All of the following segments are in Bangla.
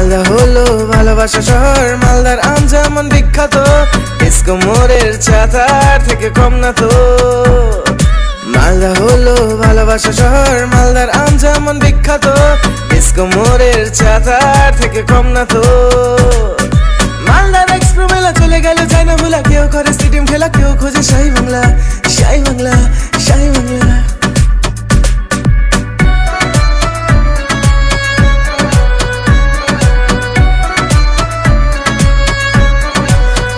মালদা হলো ভালোবাসা শহর, মালদার আম যেমন বিখ্যাত, ডিস্কো মোড়ের চা তার থেকে কম না তো। মালদা হলো ভালোবাসা শহর, মালদার আম যেমন বিখ্যাত, ডিস্কো মোড়ের চা তার থেকে কম না তো। মালদার এক্সপ্রো মেলা চলে গেল যায় না ভোলা, কেউ করে স্টেডিয়াম খেলা, কেউ খোঁজে শাহী বাংলা, শাহী বাংলা, শাহী বাংলা।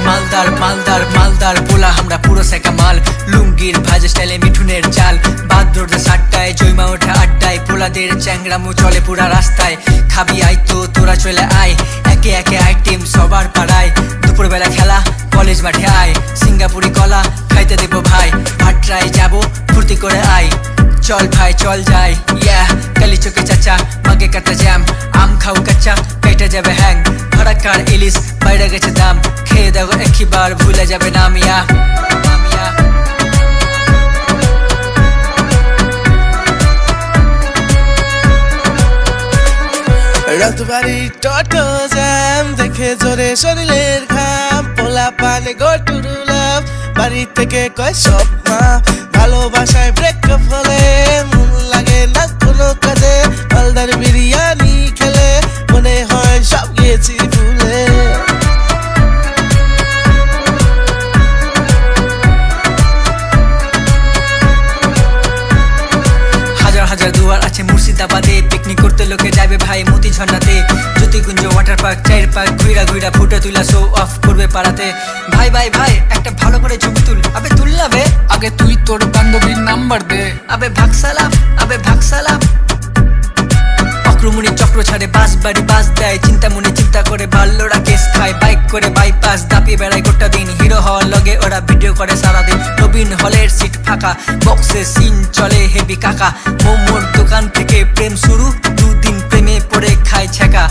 মালদার মালদার মালদার পোলা আমরা পুরো সেকা মাল, লুঙ্গির ভাজা স্টাইলে মিঠুনের চাল, বাদর 7টায় জৈমা ওঠে 8টায়, পোলাদের চ্যাংরামু চলে পুরা রাস্তায়। খাবি আই তো তোরা চলে আয়, একে একে আইটেম সবার পাড়ায়। দুপুরবেলা খেলা কলেজ মাঠে আয়, সিঙ্গাপুরি কলা খাইতে দেব ভাই, ভাটরায় যাবো ফুর্তি করে আয়। চল ভাই চল যাই, ইয়া কালি চোখে চাচা মাগে কাটা জ্যাম, আম খাও কাচ্চা পেটে যাবে হ্যাং, ভরাকার ইলিশ বাইরে গেছে দাম, খেয়ে দেখো একবার ভুলে যাবে নামিয়া নামিয়া। রাতবাড়ি টোটো জ্যাম দেখে জোরে শরীরের ঘাম, পোলা পানে গোটুরুলাম বাড়ি থেকে কয় সব মা, ভালোবাসায় ব্রেকআপ হলে মন লাগে না কোনো কাজে, মালদার বিরিয়ানি খেলে মনে হয় সব গেছি ভুলে। হাজার হাজার দুয়ার আছে মুর্শিদাবাদে, পিকনিক করতে লোকে যাবে ভাই মতি ঝর্ণাতে, জ্যোতিকুঞ্জ ওয়াটার পার্ক চাইর পার্ক ঘুরা ঘুরা ফুটে তুলা শো অফ করবে পাড়াতে। ভাই ভাই ভাই একটা ভালো করে ছবি তুল, আবে তুললাবে আগে তুই তোর বান্ধবীর নাম্বার দে, আবে ভাগসালাম আবে ভাগসালাম। অক্রমণী চক্র ছাড়ে বাস বাড়ি বাস দেয়, চিন্তামণি চিন্তা করে বাল্যরা কেস খায়, বাইক করে বাইপাস দাপিয়ে বেড়ায় গোটা দিন, হিরো হওয়ার লগে ওরা ভিডিও করে সারাদিন। নবীন হলের সিট ফাঁকা, বক্সে সিন চলে হেভি কাকা, মোমোর দোকান থেকে প্রেম শুরু, দুদিন প্রেমে পড়ে খায় ছেঁকা।